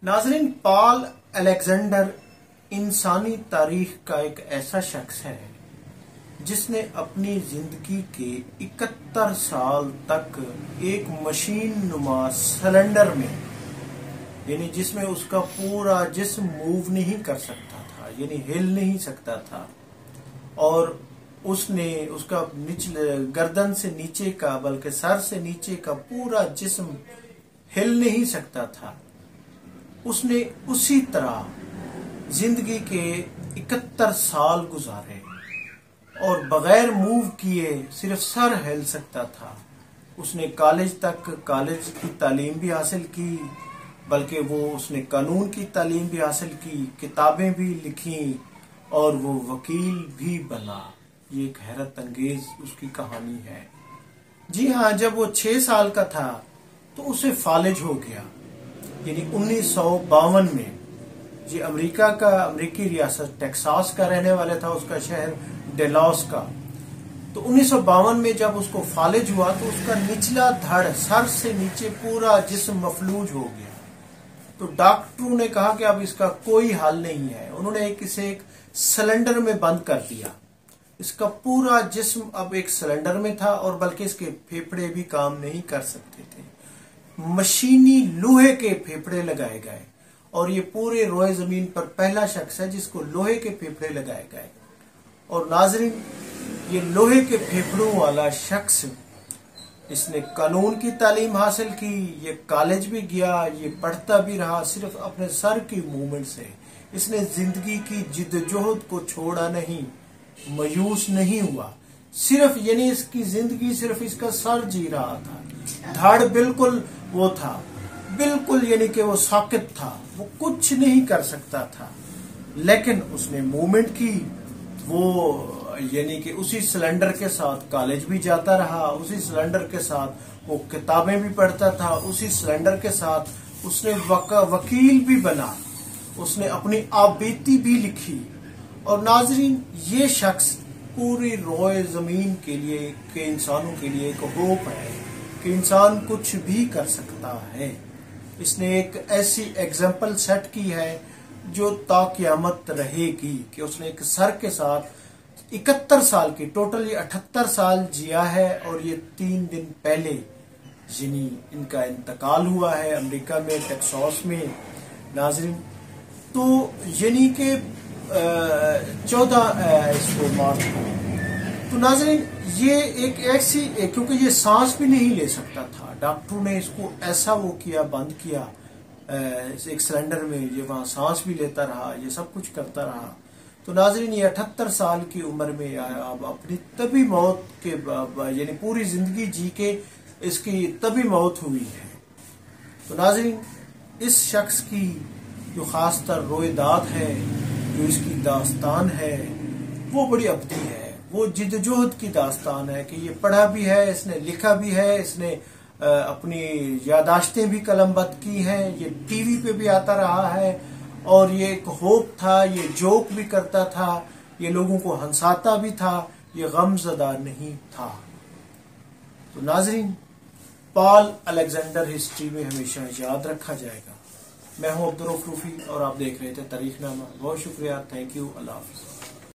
ناظرین، پال الیگزینڈر انسانی تاریخ کا ایک ایسا شخص ہے جس نے اپنی زندگی کے 71 سال تک ایک مشین نما سلنڈر میں، یعنی جس میں اس کا پورا جسم موو نہیں کر سکتا تھا، یعنی ہل نہیں سکتا تھا، اور اس نے اس کا گردن سے نیچے کا بلکہ سر سے نیچے کا پورا جسم ہل نہیں سکتا تھا، اس نے اسی طرح زندگی کے 71 سال گزارے اور بغیر موو کیے صرف سر ہل سکتا تھا۔ اس نے کالج کی تعلیم بھی حاصل کی، بلکہ اس نے قانون کی تعلیم بھی حاصل کی، کتابیں بھی لکھیں اور وہ وکیل بھی بنا۔ یہ ایک حیرت انگیز اس کی کہانی ہے۔ جی ہاں، جب وہ 6 سال کا تھا تو اسے فالج ہو گیا، یعنی 1952 میں۔ یہ امریکی ریاست ٹیکساس کا رہنے والا تھا، اس کا شہر ڈیلاس کا۔ تو 1952 میں جب اس کو فالج ہوا تو اس کا نچلا دھڑ سر سے نیچے پورا جسم مفلوج ہو گیا۔ تو ڈاکٹروں نے کہا کہ اب اس کا کوئی حل نہیں ہے۔ انہوں نے اسے ایک سلنڈر میں بند کر دیا۔ اس کا پورا جسم اب ایک سلنڈر میں تھا، اور بلکہ اس کے پھیپھڑے بھی کام نہیں کر سکتے تھے۔ مشینی لوہے کے پھیپھڑے لگائے گئے، اور یہ پورے روئے زمین پر پہلا شخص ہے جس کو لوہے کے پھیپھڑے لگائے گئے۔ اور ناظرین، یہ لوہے کے پھیپھڑوں والا شخص، اس نے قانون کی تعلیم حاصل کی، یہ کالج بھی گیا، یہ پڑھتا بھی رہا، صرف اپنے سر کی موومنٹ سے۔ اس نے زندگی کی جدوجہد کو چھوڑا نہیں، مایوس نہیں ہوا، یعنی اس کی زندگی صرف اس کا سر جی رہا تھا۔ دھڑ بالکل وہ تھا، بالکل یعنی کہ وہ ساکت تھا، وہ کچھ نہیں کر سکتا تھا، لیکن اس نے موومنٹ کی۔ وہ یعنی کہ اسی سلنڈر کے ساتھ کالج بھی جاتا رہا، اسی سلنڈر کے ساتھ وہ کتابیں بھی پڑھتا تھا، اسی سلنڈر کے ساتھ اس نے وکیل بھی بنا، اس نے اپنی آبیتی بھی لکھی۔ اور ناظرین، یہ شخص پوری روئے زمین کے لیے، کہ انسانوں کے لیے ایک ہوپ ہے کہ انسان کچھ بھی کر سکتا ہے۔ اس نے ایک ایسی ایگزامپل سیٹ کی ہے جو تا قیامت رہے گی، کہ اس نے ایک سر کے ساتھ 71 سال کی، ٹوٹل یہ 78 سال جیا ہے، اور یہ 3 دن پہلے یعنی ان کا انتقال ہوا ہے امریکہ میں، ٹیکساس میں۔ ناظرین، تو یعنی کہ 14 اس کو مارچ کو۔ تو ناظرین، یہ ایک ایسی، کیونکہ یہ سانس بھی نہیں لے سکتا تھا، ڈاکٹروں نے اس کو ایسا وہ کیا، بند کیا ایک سلنڈر میں، یہ وہاں سانس بھی لیتا رہا، یہ سب کچھ کرتا رہا۔ تو ناظرین، یہ 78 سال کی عمر میں اب اپنی طبی موت کے، یعنی پوری زندگی جی کے اس کی طبی موت ہوئی ہے۔ تو ناظرین، اس شخص کی جو خاص تر رویداد ہے، جو اس کی داستان ہے، وہ بڑی ابدی ہے، وہ جدوجہد کی داستان ہے، کہ یہ پڑھا بھی ہے، اس نے لکھا بھی ہے، اس نے اپنی یادداشتیں بھی قلم بند کی ہیں، یہ ٹی وی پہ بھی آتا رہا ہے، اور یہ ایک ہوپ تھا، یہ جوک بھی کرتا تھا، یہ لوگوں کو ہنساتا بھی تھا، یہ غم زدہ نہیں تھا۔ تو ناظرین، پال الیگزینڈر ہسٹری میں ہمیشہ یاد رکھا جائے گا۔ میں ہوں عبدالرؤف روفی، اور آپ دیکھ رہے تھے تاریخ نامہ۔ بہت شکریہ، تھینک یو، اللہ حافظ۔